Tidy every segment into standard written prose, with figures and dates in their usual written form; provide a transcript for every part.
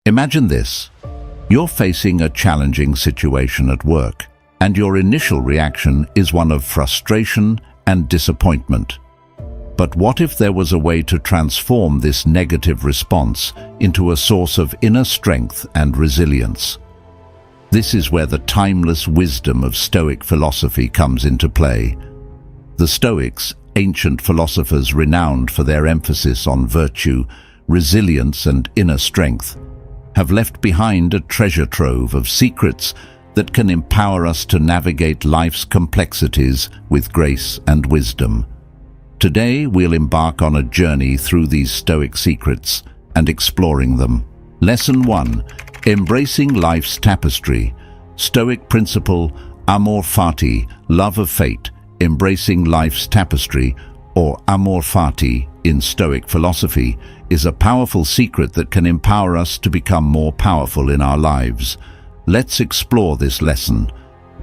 Imagine this. You're facing a challenging situation at work, and your initial reaction is one of frustration and disappointment. But what if there was a way to transform this negative response into a source of inner strength and resilience? This is where the timeless wisdom of Stoic philosophy comes into play. The Stoics, ancient philosophers renowned for their emphasis on virtue, resilience, and inner strength, have left behind a treasure trove of secrets that can empower us to navigate life's complexities with grace and wisdom. Today, we'll embark on a journey through these Stoic secrets and exploring them. Lesson 1. Embracing life's tapestry. Stoic principle, amor fati, love of fate. Embracing life's tapestry, or amor fati in Stoic philosophy, is a powerful secret that can empower us to become more powerful in our lives. Let's explore this lesson.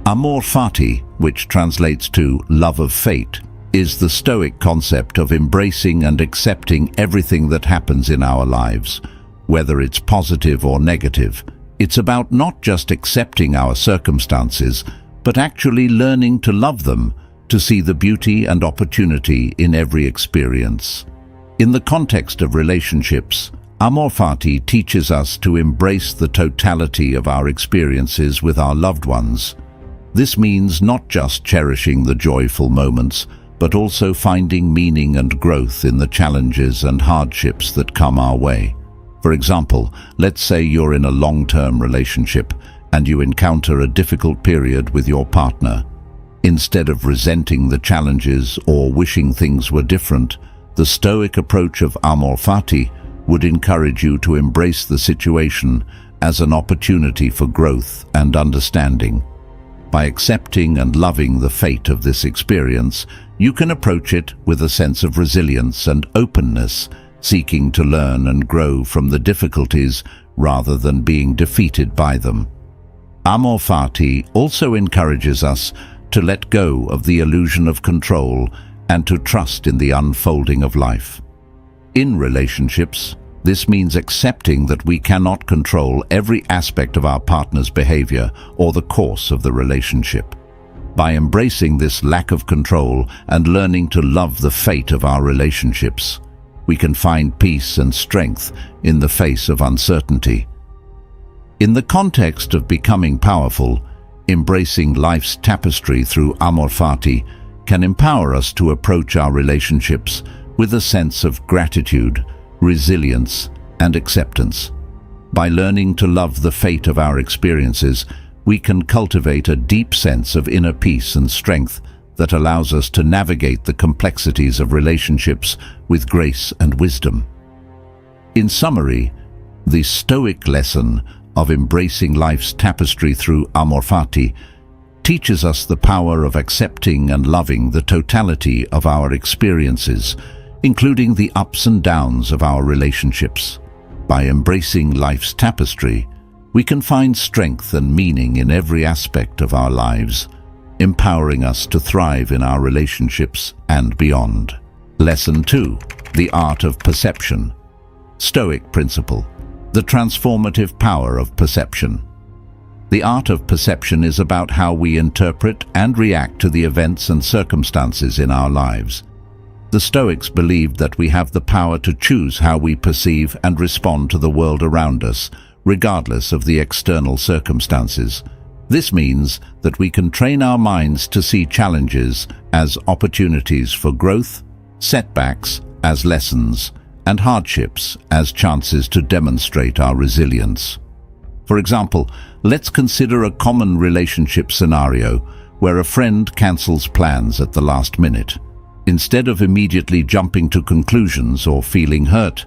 Amor fati, which translates to love of fate, is the Stoic concept of embracing and accepting everything that happens in our lives, whether it's positive or negative. It's about not just accepting our circumstances, but actually learning to love them, to see the beauty and opportunity in every experience. In the context of relationships, amor fati teaches us to embrace the totality of our experiences with our loved ones. This means not just cherishing the joyful moments, but also finding meaning and growth in the challenges and hardships that come our way. For example, let's say you're in a long-term relationship and you encounter a difficult period with your partner. Instead of resenting the challenges or wishing things were different, the Stoic approach of amor fati would encourage you to embrace the situation as an opportunity for growth and understanding. By accepting and loving the fate of this experience, you can approach it with a sense of resilience and openness, seeking to learn and grow from the difficulties rather than being defeated by them. Amor fati also encourages us to let go of the illusion of control and to trust in the unfolding of life. In relationships, this means accepting that we cannot control every aspect of our partner's behavior or the course of the relationship. By embracing this lack of control and learning to love the fate of our relationships, we can find peace and strength in the face of uncertainty. In the context of becoming powerful, embracing life's tapestry through amor fati can empower us to approach our relationships with a sense of gratitude, resilience, and acceptance. By learning to love the fate of our experiences, we can cultivate a deep sense of inner peace and strength that allows us to navigate the complexities of relationships with grace and wisdom. In summary, the Stoic lesson of embracing life's tapestry through amor fati teaches us the power of accepting and loving the totality of our experiences, including the ups and downs of our relationships. By embracing life's tapestry, we can find strength and meaning in every aspect of our lives, empowering us to thrive in our relationships and beyond. Lesson 2. The art of perception. Stoic principle. The transformative power of perception. The art of perception is about how we interpret and react to the events and circumstances in our lives. The Stoics believed that we have the power to choose how we perceive and respond to the world around us, regardless of the external circumstances. This means that we can train our minds to see challenges as opportunities for growth, setbacks as lessons, and hardships as chances to demonstrate our resilience. For example, let's consider a common relationship scenario where a friend cancels plans at the last minute. Instead of immediately jumping to conclusions or feeling hurt,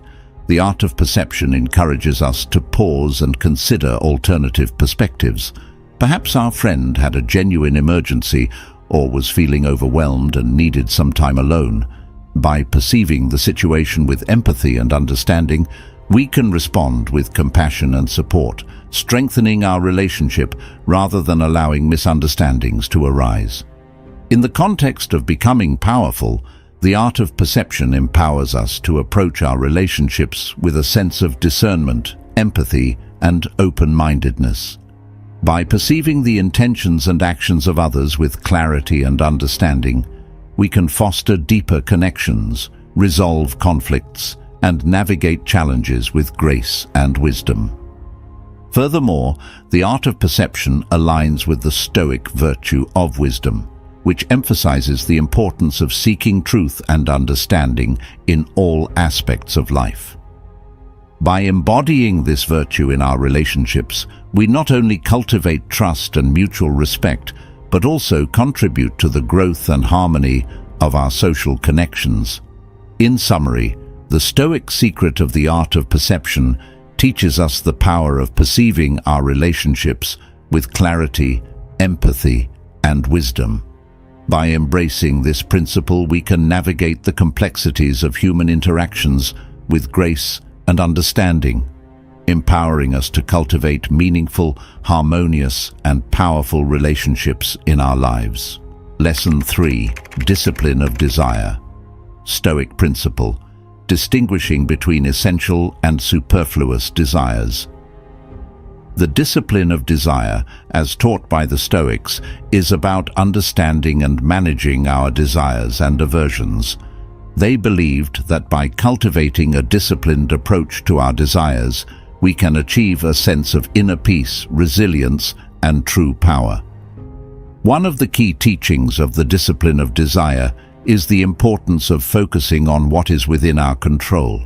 the art of perception encourages us to pause and consider alternative perspectives. Perhaps our friend had a genuine emergency or was feeling overwhelmed and needed some time alone. By perceiving the situation with empathy and understanding, we can respond with compassion and support, strengthening our relationship rather than allowing misunderstandings to arise. In the context of becoming powerful, the art of perception empowers us to approach our relationships with a sense of discernment, empathy, and open-mindedness. By perceiving the intentions and actions of others with clarity and understanding, we can foster deeper connections, resolve conflicts, and navigate challenges with grace and wisdom. Furthermore, the art of perception aligns with the Stoic virtue of wisdom, which emphasizes the importance of seeking truth and understanding in all aspects of life. By embodying this virtue in our relationships, we not only cultivate trust and mutual respect, but also contribute to the growth and harmony of our social connections. In summary, the Stoic secret of the art of perception teaches us the power of perceiving our relationships with clarity, empathy, and wisdom. By embracing this principle, we can navigate the complexities of human interactions with grace and understanding, empowering us to cultivate meaningful, harmonious, and powerful relationships in our lives. Lesson 3: Discipline of Desire. Stoic principle: distinguishing between essential and superfluous desires. The discipline of desire, as taught by the Stoics, is about understanding and managing our desires and aversions. They believed that by cultivating a disciplined approach to our desires, we can achieve a sense of inner peace, resilience, and true power. One of the key teachings of the discipline of desire is the importance of focusing on what is within our control.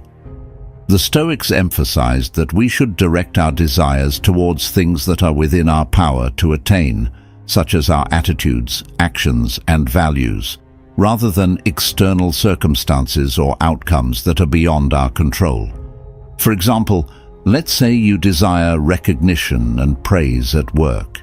The Stoics emphasized that we should direct our desires towards things that are within our power to attain, such as our attitudes, actions, and values, rather than external circumstances or outcomes that are beyond our control. For example, let's say you desire recognition and praise at work.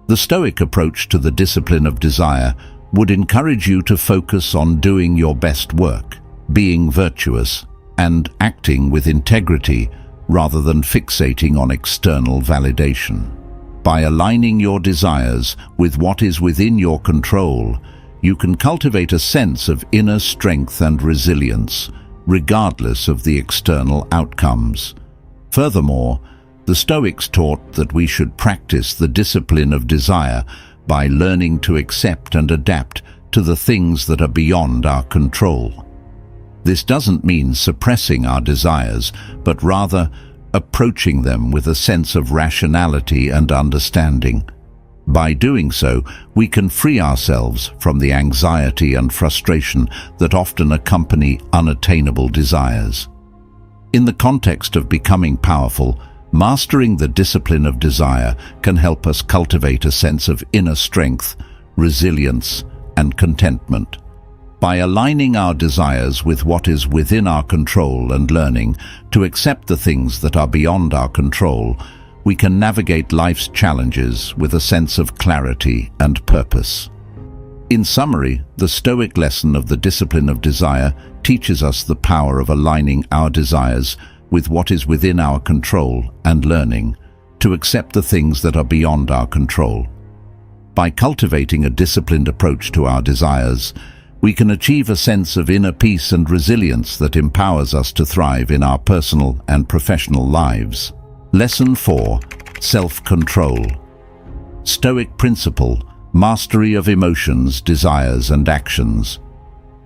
The Stoic approach to the discipline of desire would encourage you to focus on doing your best work, being virtuous, and acting with integrity rather than fixating on external validation. By aligning your desires with what is within your control, you can cultivate a sense of inner strength and resilience, regardless of the external outcomes. Furthermore, the Stoics taught that we should practice the discipline of desire by learning to accept and adapt to the things that are beyond our control. This doesn't mean suppressing our desires, but rather approaching them with a sense of rationality and understanding. By doing so, we can free ourselves from the anxiety and frustration that often accompany unattainable desires. In the context of becoming powerful, mastering the discipline of desire can help us cultivate a sense of inner strength, resilience, and contentment. By aligning our desires with what is within our control and learning to accept the things that are beyond our control, we can navigate life's challenges with a sense of clarity and purpose. In summary, the Stoic lesson of the discipline of desire teaches us the power of aligning our desires with what is within our control and learning to accept the things that are beyond our control. By cultivating a disciplined approach to our desires, we can achieve a sense of inner peace and resilience that empowers us to thrive in our personal and professional lives. Lesson 4: Self-control. Stoic principle: mastery of emotions, desires, and actions.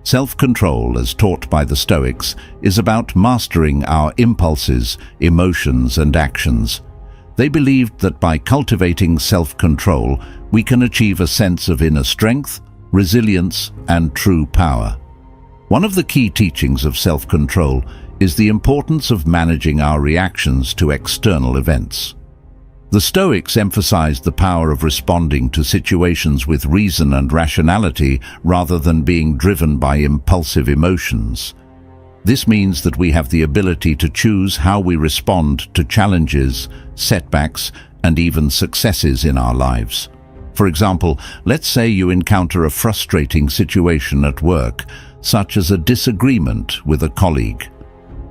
Self-control, as taught by the Stoics, is about mastering our impulses, emotions, and actions. They believed that by cultivating self-control, we can achieve a sense of inner strength, resilience, and true power. One of the key teachings of self-control is the importance of managing our reactions to external events. The Stoics emphasized the power of responding to situations with reason and rationality rather than being driven by impulsive emotions. This means that we have the ability to choose how we respond to challenges, setbacks, and even successes in our lives. For example, let's say you encounter a frustrating situation at work, such as a disagreement with a colleague.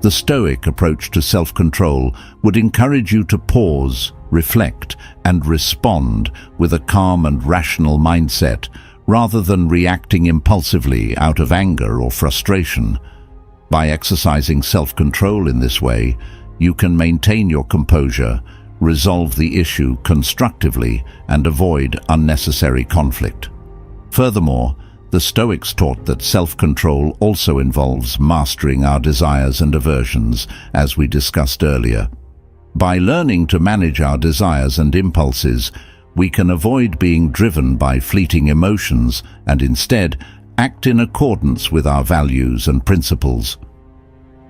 The Stoic approach to self-control would encourage you to pause, reflect, and respond with a calm and rational mindset, rather than reacting impulsively out of anger or frustration. By exercising self-control in this way, you can maintain your composure, resolve the issue constructively, and avoid unnecessary conflict. Furthermore, the Stoics taught that self-control also involves mastering our desires and aversions, as we discussed earlier. By learning to manage our desires and impulses, we can avoid being driven by fleeting emotions and instead act in accordance with our values and principles.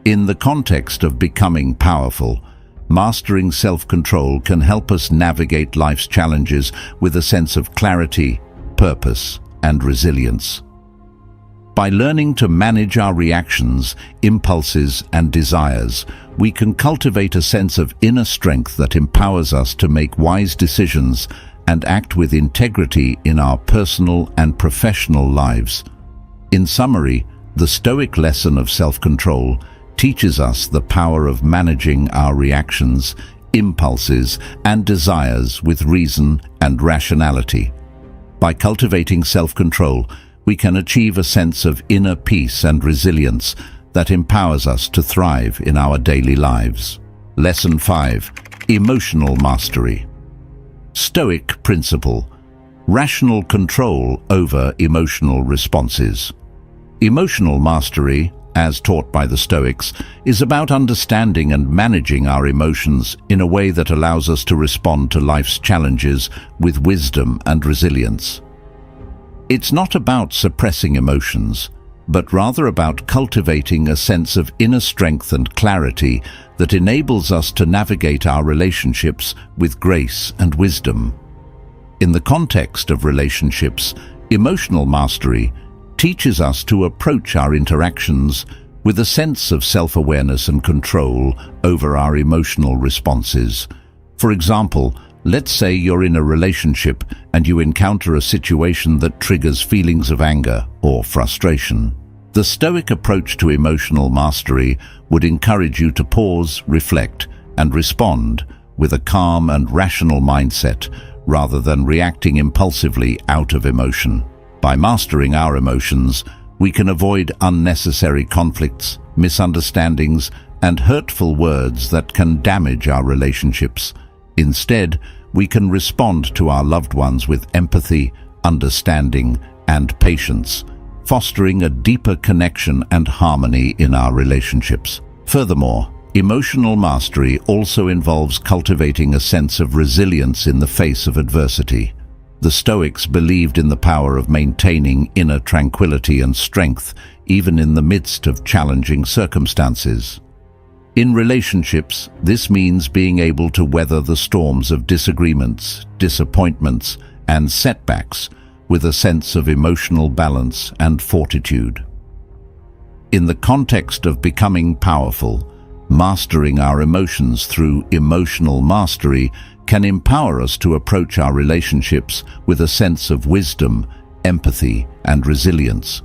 In the context of becoming powerful, mastering self-control can help us navigate life's challenges with a sense of clarity, purpose, and resilience. By learning to manage our reactions, impulses, and desires, we can cultivate a sense of inner strength that empowers us to make wise decisions and act with integrity in our personal and professional lives. In summary, the Stoic lesson of self-control teaches us the power of managing our reactions, impulses, and desires with reason and rationality. By cultivating self-control, we can achieve a sense of inner peace and resilience that empowers us to thrive in our daily lives. Lesson 5. Emotional Mastery. Stoic Principle: Rational Control over Emotional Responses. Emotional mastery, as taught by the Stoics, is about understanding and managing our emotions in a way that allows us to respond to life's challenges with wisdom and resilience. It's not about suppressing emotions, but rather about cultivating a sense of inner strength and clarity that enables us to navigate our relationships with grace and wisdom. In the context of relationships, emotional mastery teaches us to approach our interactions with a sense of self-awareness and control over our emotional responses. For example, let's say you're in a relationship and you encounter a situation that triggers feelings of anger or frustration. The Stoic approach to emotional mastery would encourage you to pause, reflect, and respond with a calm and rational mindset rather than reacting impulsively out of emotion. By mastering our emotions, we can avoid unnecessary conflicts, misunderstandings, and hurtful words that can damage our relationships. Instead, we can respond to our loved ones with empathy, understanding, and patience, fostering a deeper connection and harmony in our relationships. Furthermore, emotional mastery also involves cultivating a sense of resilience in the face of adversity. The Stoics believed in the power of maintaining inner tranquility and strength, even in the midst of challenging circumstances. In relationships, this means being able to weather the storms of disagreements, disappointments, and setbacks with a sense of emotional balance and fortitude. In the context of becoming powerful, mastering our emotions through emotional mastery can empower us to approach our relationships with a sense of wisdom, empathy, and resilience.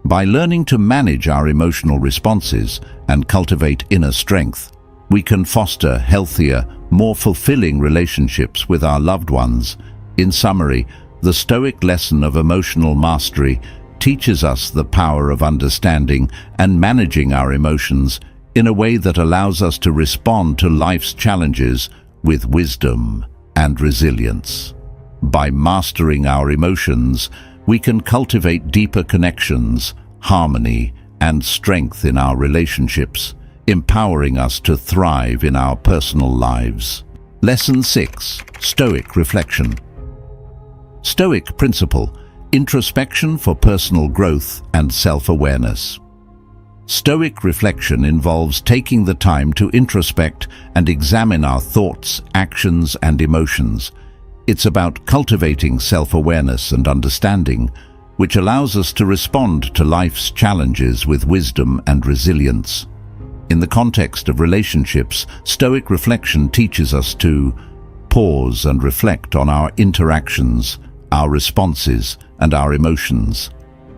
By learning to manage our emotional responses and cultivate inner strength, we can foster healthier, more fulfilling relationships with our loved ones. In summary, the Stoic lesson of emotional mastery teaches us the power of understanding and managing our emotions in a way that allows us to respond to life's challenges with wisdom and resilience. By mastering our emotions, we can cultivate deeper connections, harmony, and strength in our relationships, empowering us to thrive in our personal lives. Lesson 6. Stoic Reflection. Stoic Principle: Introspection for personal growth and self-awareness. Stoic reflection involves taking the time to introspect and examine our thoughts, actions, and emotions. It's about cultivating self-awareness and understanding, which allows us to respond to life's challenges with wisdom and resilience. In the context of relationships, Stoic reflection teaches us to pause and reflect on our interactions, our responses, and our emotions.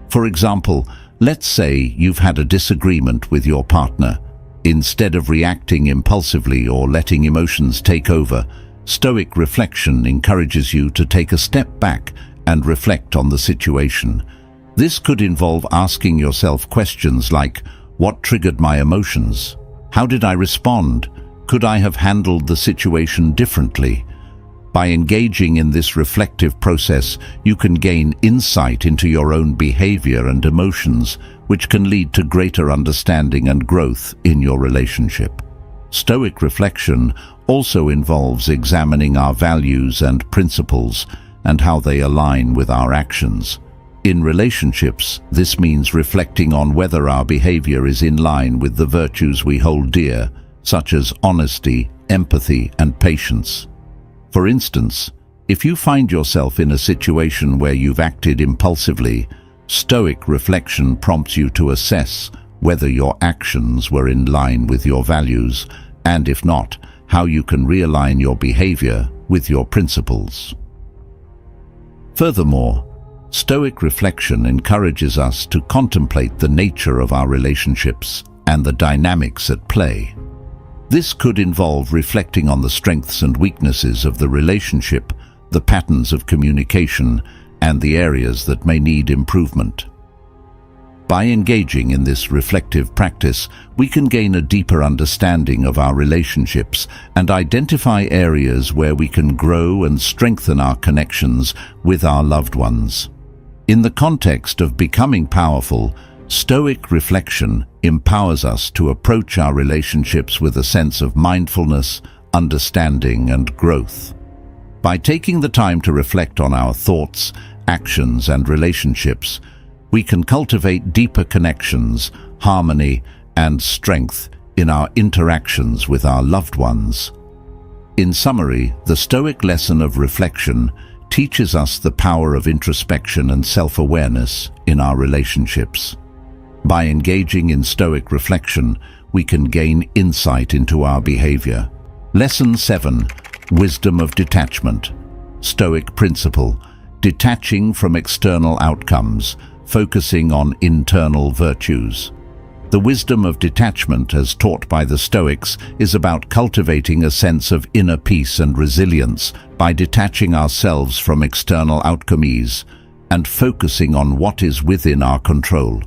For example, let's say you've had a disagreement with your partner. Instead of reacting impulsively or letting emotions take over, Stoic reflection encourages you to take a step back and reflect on the situation. This could involve asking yourself questions like, what triggered my emotions? How did I respond? Could I have handled the situation differently? By engaging in this reflective process, you can gain insight into your own behavior and emotions, which can lead to greater understanding and growth in your relationship. Stoic reflection also involves examining our values and principles and how they align with our actions. In relationships, this means reflecting on whether our behavior is in line with the virtues we hold dear, such as honesty, empathy, and patience. For instance, if you find yourself in a situation where you've acted impulsively, Stoic reflection prompts you to assess whether your actions were in line with your values, and if not, how you can realign your behavior with your principles. Furthermore, Stoic reflection encourages us to contemplate the nature of our relationships and the dynamics at play. This could involve reflecting on the strengths and weaknesses of the relationship, the patterns of communication, and the areas that may need improvement. By engaging in this reflective practice, we can gain a deeper understanding of our relationships and identify areas where we can grow and strengthen our connections with our loved ones. In the context of becoming powerful, Stoic reflection empowers us to approach our relationships with a sense of mindfulness, understanding, and growth. By taking the time to reflect on our thoughts, actions, and relationships, we can cultivate deeper connections, harmony, and strength in our interactions with our loved ones. In summary, the Stoic lesson of reflection teaches us the power of introspection and self-awareness in our relationships. By engaging in Stoic reflection, we can gain insight into our behavior. Lesson 7. Wisdom of detachment. Stoic principle: detaching from external outcomes, focusing on internal virtues. The wisdom of detachment, as taught by the Stoics, is about cultivating a sense of inner peace and resilience by detaching ourselves from external outcomes and focusing on what is within our control.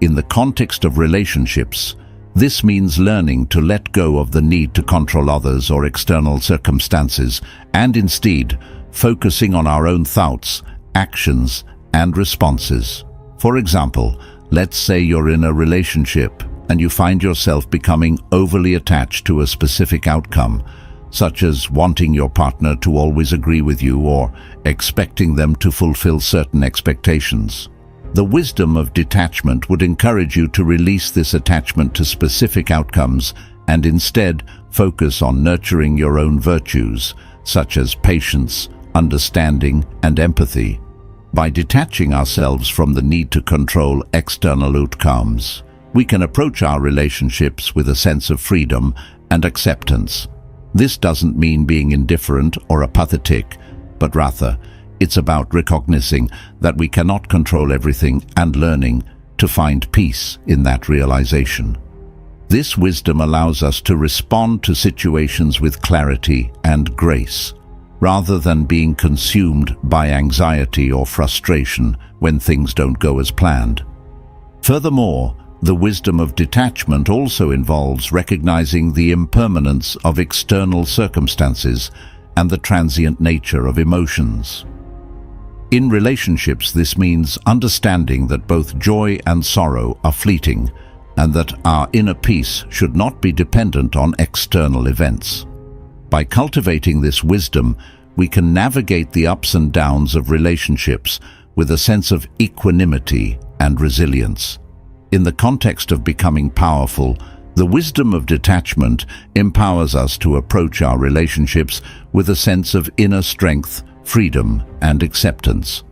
In the context of relationships, this means learning to let go of the need to control others or external circumstances and instead focusing on our own thoughts, actions, and responses. For example, let's say you're in a relationship and you find yourself becoming overly attached to a specific outcome, such as wanting your partner to always agree with you or expecting them to fulfill certain expectations. The wisdom of detachment would encourage you to release this attachment to specific outcomes and instead focus on nurturing your own virtues, such as patience, understanding, and empathy. By detaching ourselves from the need to control external outcomes, we can approach our relationships with a sense of freedom and acceptance. This doesn't mean being indifferent or apathetic, but rather, it's about recognizing that we cannot control everything and learning to find peace in that realization. This wisdom allows us to respond to situations with clarity and grace, rather than being consumed by anxiety or frustration when things don't go as planned. Furthermore, the wisdom of detachment also involves recognizing the impermanence of external circumstances and the transient nature of emotions. In relationships, this means understanding that both joy and sorrow are fleeting, and that our inner peace should not be dependent on external events. By cultivating this wisdom, we can navigate the ups and downs of relationships with a sense of equanimity and resilience. In the context of becoming powerful, the wisdom of detachment empowers us to approach our relationships with a sense of inner strength, freedom, and acceptance.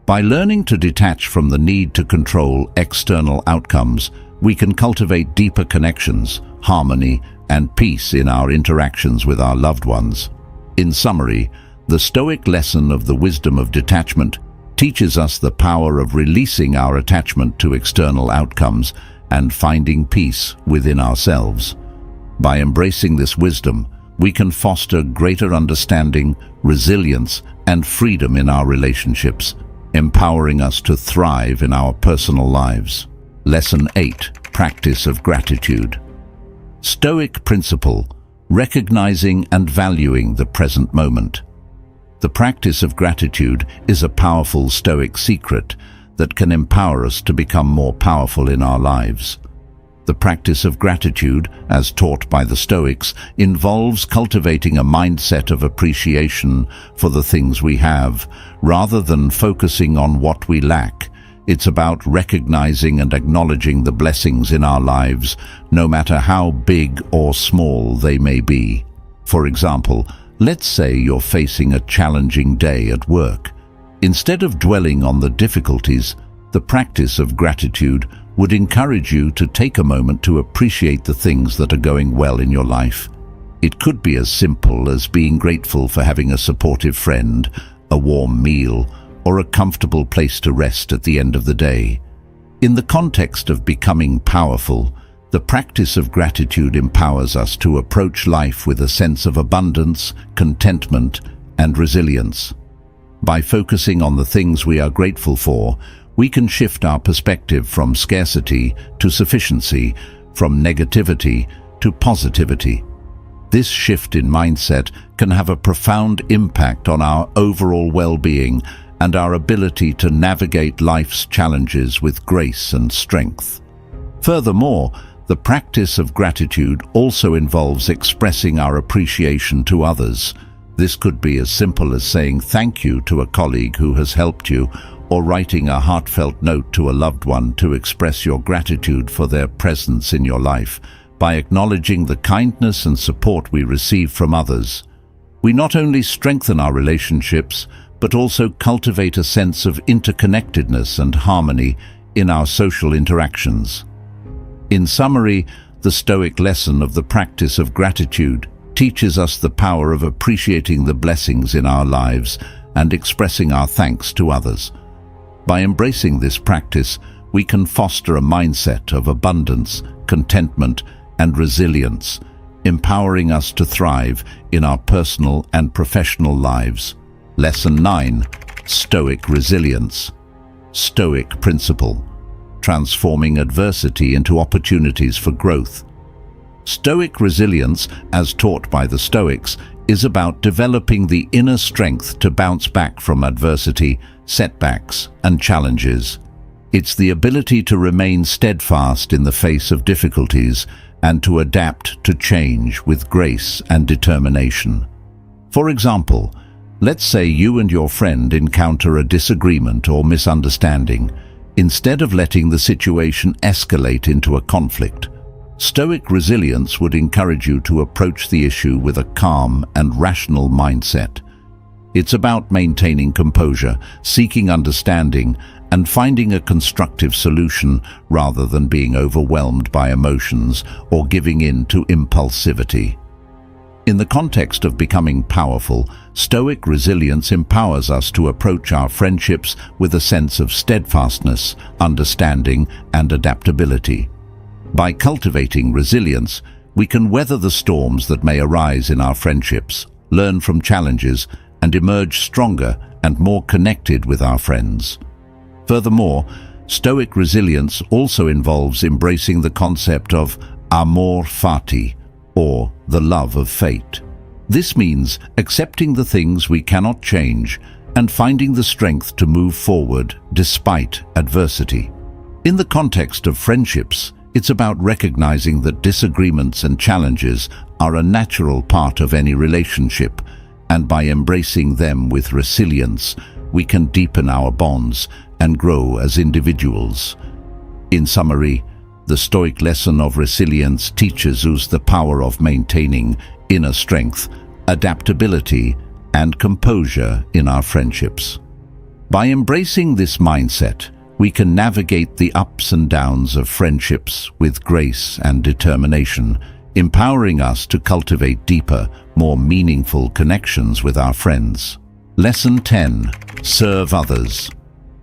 By learning to detach from the need to control external outcomes, we can cultivate deeper connections, harmony, and peace in our interactions with our loved ones. In summary, the Stoic lesson of the wisdom of detachment teaches us the power of releasing our attachment to external outcomes and finding peace within ourselves. By embracing this wisdom, we can foster greater understanding, resilience, and freedom in our relationships, empowering us to thrive in our personal lives. Lesson 8. Practice of gratitude. Stoic principle: recognizing and valuing the present moment. The practice of gratitude is a powerful Stoic secret that can empower us to become more powerful in our lives. The practice of gratitude, as taught by the Stoics, involves cultivating a mindset of appreciation for the things we have, rather than focusing on what we lack. It's about recognizing and acknowledging the blessings in our lives, no matter how big or small they may be. For example, let's say you're facing a challenging day at work. Instead of dwelling on the difficulties, the practice of gratitude would encourage you to take a moment to appreciate the things that are going well in your life. It could be as simple as being grateful for having a supportive friend, a warm meal, or a comfortable place to rest at the end of the day. In the context of becoming powerful, the practice of gratitude empowers us to approach life with a sense of abundance, contentment, and resilience. By focusing on the things we are grateful for, we can shift our perspective from scarcity to sufficiency, from negativity to positivity. This shift in mindset can have a profound impact on our overall well-being and our ability to navigate life's challenges with grace and strength. Furthermore, the practice of gratitude also involves expressing our appreciation to others. This could be as simple as saying thank you to a colleague who has helped you, or writing a heartfelt note to a loved one to express your gratitude for their presence in your life. By acknowledging the kindness and support we receive from others, we not only strengthen our relationships, but also cultivate a sense of interconnectedness and harmony in our social interactions. In summary, the Stoic lesson of the practice of gratitude teaches us the power of appreciating the blessings in our lives and expressing our thanks to others. By embracing this practice, we can foster a mindset of abundance, contentment, and resilience, empowering us to thrive in our personal and professional lives. Lesson 9. Stoic Resilience. Stoic Principle: transforming adversity into opportunities for growth. Stoic resilience, as taught by the Stoics, is about developing the inner strength to bounce back from adversity, setbacks, and challenges. It's the ability to remain steadfast in the face of difficulties and to adapt to change with grace and determination. For example, let's say you and your friend encounter a disagreement or misunderstanding. Instead of letting the situation escalate into a conflict, Stoic resilience would encourage you to approach the issue with a calm and rational mindset. It's about maintaining composure, seeking understanding, and finding a constructive solution rather than being overwhelmed by emotions or giving in to impulsivity. In the context of becoming powerful, Stoic resilience empowers us to approach our friendships with a sense of steadfastness, understanding, and adaptability. By cultivating resilience, we can weather the storms that may arise in our friendships, learn from challenges, and emerge stronger and more connected with our friends. Furthermore, Stoic resilience also involves embracing the concept of amor fati, or the love of fate. This means accepting the things we cannot change and finding the strength to move forward despite adversity. In the context of friendships, it's about recognizing that disagreements and challenges are a natural part of any relationship, and by embracing them with resilience, we can deepen our bonds and grow as individuals. In summary, the Stoic lesson of resilience teaches us the power of maintaining inner strength, adaptability, and composure in our friendships. By embracing this mindset, we can navigate the ups and downs of friendships with grace and determination, empowering us to cultivate deeper, more meaningful connections with our friends. Lesson 10. Serve others.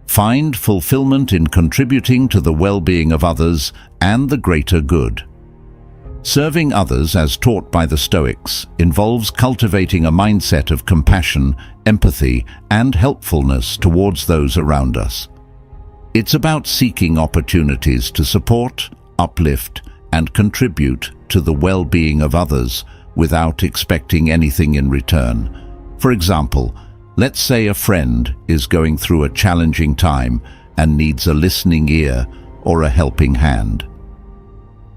Find fulfillment in contributing to the well-being of others and the greater good. Serving others, as taught by the Stoics, involves cultivating a mindset of compassion, empathy, and helpfulness towards those around us. It's about seeking opportunities to support, uplift, and contribute to the well-being of others, without expecting anything in return. For example, let's say a friend is going through a challenging time and needs a listening ear or a helping hand.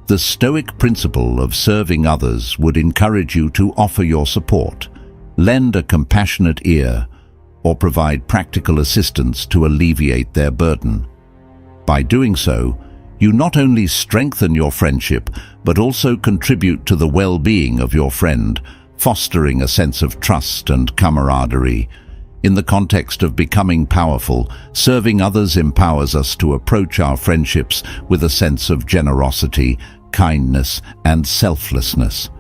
The Stoic principle of serving others would encourage you to offer your support, lend a compassionate ear, or provide practical assistance to alleviate their burden. By doing so, you not only strengthen your friendship, but also contribute to the well-being of your friend, fostering a sense of trust and camaraderie. In the context of becoming powerful, serving others empowers us to approach our friendships with a sense of generosity, kindness, and selflessness.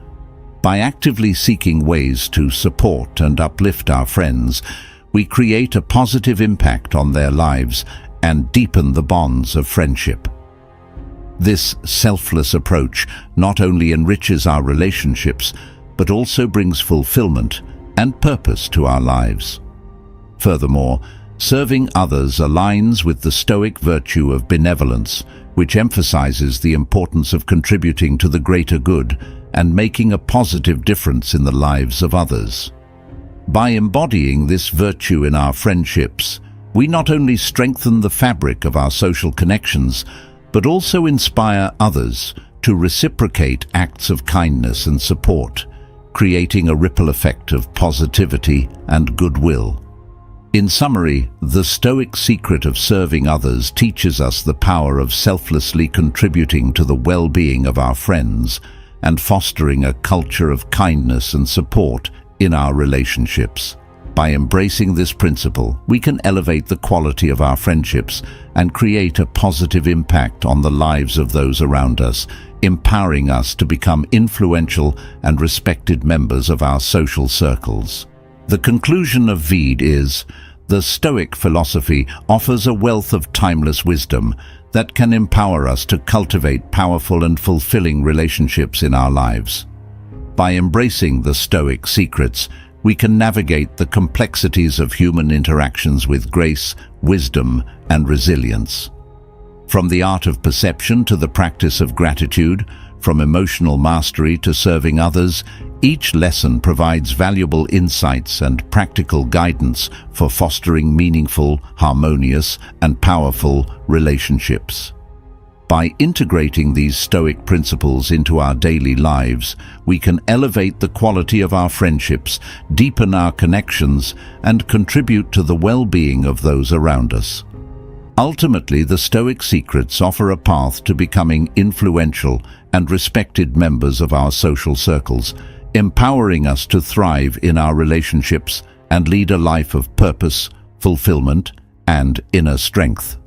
By actively seeking ways to support and uplift our friends, we create a positive impact on their lives and deepen the bonds of friendship. This selfless approach not only enriches our relationships, but also brings fulfillment and purpose to our lives. Furthermore, serving others aligns with the Stoic virtue of benevolence, which emphasizes the importance of contributing to the greater good and making a positive difference in the lives of others. By embodying this virtue in our friendships, we not only strengthen the fabric of our social connections, but also inspire others to reciprocate acts of kindness and support, creating a ripple effect of positivity and goodwill. In summary, the Stoic secret of serving others teaches us the power of selflessly contributing to the well-being of our friends and fostering a culture of kindness and support in our relationships. By embracing this principle, we can elevate the quality of our friendships and create a positive impact on the lives of those around us, empowering us to become influential and respected members of our social circles. The conclusion of Vede is, the Stoic philosophy offers a wealth of timeless wisdom that can empower us to cultivate powerful and fulfilling relationships in our lives. By embracing the Stoic secrets, we can navigate the complexities of human interactions with grace, wisdom, and resilience. From the art of perception to the practice of gratitude, from emotional mastery to serving others, each lesson provides valuable insights and practical guidance for fostering meaningful, harmonious, and powerful relationships. By integrating these Stoic principles into our daily lives, we can elevate the quality of our friendships, deepen our connections, and contribute to the well-being of those around us. Ultimately, the Stoic secrets offer a path to becoming influential and respected members of our social circles, empowering us to thrive in our relationships and lead a life of purpose, fulfillment, and inner strength.